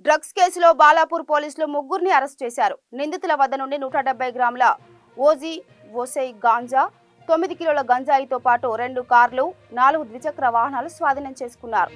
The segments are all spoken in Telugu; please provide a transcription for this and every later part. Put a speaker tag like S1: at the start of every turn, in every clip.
S1: డ్రగ్స్ కేసులో బాలాపూర్ పోలీసులు ముగ్గురిని అరెస్ట్ చేశారు. నిందితుల వద్ద నుండి 170 గ్రాముల ఓజీ ఓసై గాంజా, 9 కిలోల గంజాయితో పాటు 2 కార్లు, 4 ద్విచక్ర వాహనాలు స్వాధీనం చేసుకున్నారు.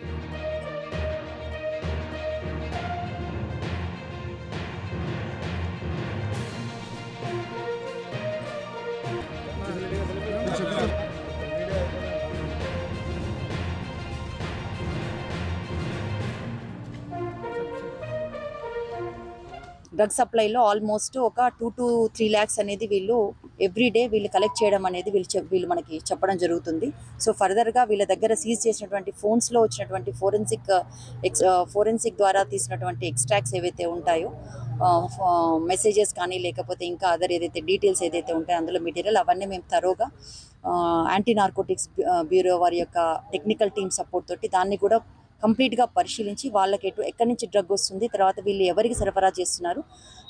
S2: డ్రగ్ సప్లైలో ఆల్మోస్ట్ ఒక 2 to 3 lakhs అనేది వీళ్ళు ఎవ్రీడే వీళ్ళు కలెక్ట్ చేయడం అనేది వీళ్ళు మనకి చెప్పడం జరుగుతుంది. సో ఫర్దర్గా వీళ్ళ దగ్గర సీజ్ చేసినటువంటి ఫోన్స్లో వచ్చినటువంటి ఫోరెన్సిక్ ద్వారా తీసినటువంటి ఎక్స్ట్రాక్ట్స్ ఏవైతే ఉంటాయో, మెసేజెస్ కానీ లేకపోతే ఇంకా అదర్ ఏదైతే డీటెయిల్స్ ఏదైతే ఉంటాయో అందులో మెటీరియల్ అవన్నీ మేము తరోగా యాంటీ నార్కోటిక్స్ బ్యూరో వారి యొక్క టెక్నికల్ టీమ్ సపోర్ట్ తోటి దాన్ని కూడా కంప్లీట్గా పరిశీలించి వాళ్ళకి ఎక్కడి నుంచి డ్రగ్ వస్తుంది, తర్వాత వీళ్ళు ఎవరికి సరఫరా చేస్తున్నారు,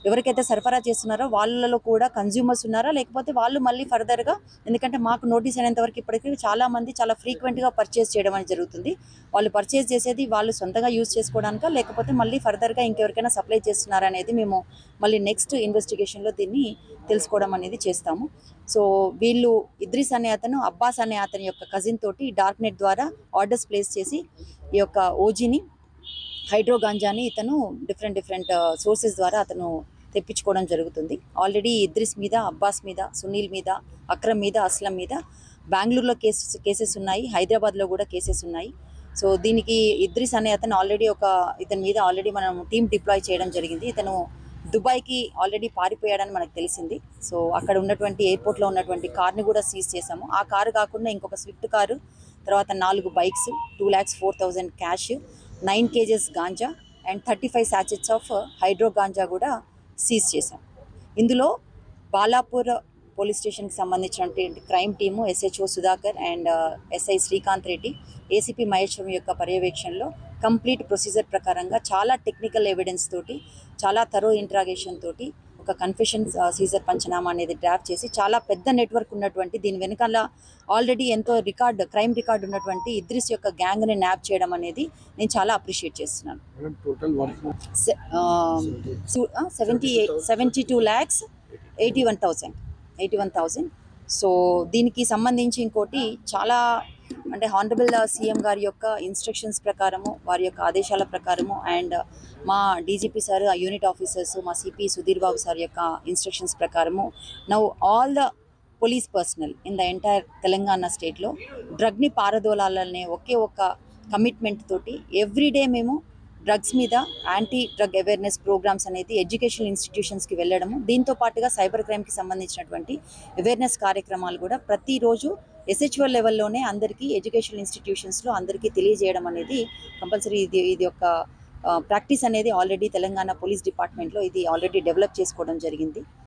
S2: ఎవరికైతే సరఫరా చేస్తున్నారో వాళ్ళలో కూడా కన్జ్యూమర్స్ ఉన్నారా లేకపోతే వాళ్ళు మళ్ళీ ఫర్దర్గా, ఎందుకంటే మాకు నోటీస్ అయినంత వరకు ఇప్పటికీ చాలామంది చాలా ఫ్రీక్వెంట్గా పర్చేస్ చేయడం అనేది జరుగుతుంది. వాళ్ళు పర్చేస్ చేసేది వాళ్ళు సొంతంగా యూజ్ చేసుకోవడానికా లేకపోతే మళ్ళీ ఫర్దర్గా ఇంకెవరికైనా సప్లై చేస్తున్నారా అనేది మేము మళ్ళీ నెక్స్ట్ ఇన్వెస్టిగేషన్లో దీన్ని తెలుసుకోవడం అనేది చేస్తాము. సో వీళ్ళు ఇద్రిస్ అనే అతను అబ్బాస్ అనే అతని యొక్క కజిన్ తోటి డార్క్ నెట్ ద్వారా ఆర్డర్స్ ప్లేస్ చేసి ఈ యొక్క ఓజీని, హైడ్రో గాంజాని ఇతను డిఫరెంట్ సోర్సెస్ ద్వారా అతను తెప్పించుకోవడం జరుగుతుంది. ఆల్రెడీ ఇద్రిస్ మీద, అబ్బాస్ మీద, సునీల్ మీద, అక్రమ్ మీద, అస్లం మీద బెంగళూరులో కేసెస్ ఉన్నాయి, హైదరాబాద్లో కూడా కేసెస్ ఉన్నాయి. సో దీనికి ఇద్రిస్ అనే అతను ఇతని మీద ఆల్రెడీ మనం టీమ్ డిప్లాయ్ చేయడం జరిగింది. ఇతను దుబాయ్కి ఆల్రెడీ పారిపోయాడని మనకు తెలిసింది. సో అక్కడ ఉన్నటువంటి ఎయిర్పోర్ట్లో ఉన్నటువంటి కార్ని కూడా సీజ్ చేసాము. ఆ కారు కాకుండా ఇంకొక స్విఫ్ట్ కారు, తర్వాత 4 bikes, 2,04,000 cash, 9 kgs ganja and 35 sachets of hydro ganja కూడా సీజ్ చేశాం. ఇందులో బాలాపూర్ పోలీస్ స్టేషన్కి సంబంధించినటువంటి crime team SHO Sudhakar and SI Srikanth Reddy, ACP Maheshwaram యొక్క పర్యవేక్షణలో కంప్లీట్ ప్రొసీజర్ ప్రకారంగా చాలా టెక్నికల్ ఎవిడెన్స్ తోటి, చాలా థరో ఇంట్రాగేషన్ తోటి ఒక కన్ఫెషన్ సీజర్ పంచనామా అనేది డ్రాఫ్ట్ చేసి చాలా పెద్ద నెట్వర్క్ ఉన్నటువంటి దీని వెనకాల ఆల్రెడీ ఎంతో క్రైమ్ రికార్డ్ ఉన్నటువంటి ఇద్రిస్ యొక్క గ్యాంగ్ని న్యాప్ చేయడం అనేది నేను చాలా అప్రిషియేట్ చేస్తున్నాను. 72,81,000. సో దీనికి సంబంధించి ఇంకోటి చాలా అంటే హానరబుల్ CM గారి యొక్క ఇన్స్ట్రక్షన్స్ ప్రకారము, వారి యొక్క ఆదేశాల ప్రకారము అండ్ మా DGP సార్, యూనిట్ ఆఫీసర్స్, మా CP సుధీర్ బాబు సార్ యొక్క ఇన్స్ట్రక్షన్స్ ప్రకారము now all the police personnel in the entire Telangana స్టేట్లో డ్రగ్ని పారదోలాలనే ఒకే ఒక కమిట్మెంట్ తోటి ఎవ్రీడే మేము డ్రగ్స్ మీద యాంటీ డ్రగ్ అవేర్నెస్ ప్రోగ్రామ్స్ అనేది ఎడ్యుకేషనల్ ఇన్స్టిట్యూషన్స్కి వెళ్ళడము, దీంతో పాటుగా సైబర్ క్రైమ్కి సంబంధించినటువంటి అవేర్నెస్ కార్యక్రమాలు కూడా ప్రతిరోజు SHO లెవెల్లోనే అందరికీ ఎడ్యుకేషనల్ ఇన్స్టిట్యూషన్స్లో అందరికీ తెలియజేయడం అనేది కంపల్సరీ. ఇది ఒక ప్రాక్టీస్ అనేది ఆల్రెడీ తెలంగాణ పోలీస్ డిపార్ట్మెంట్లో ఇది ఆల్రెడీ డెవలప్ చేసుకోవడం జరిగింది.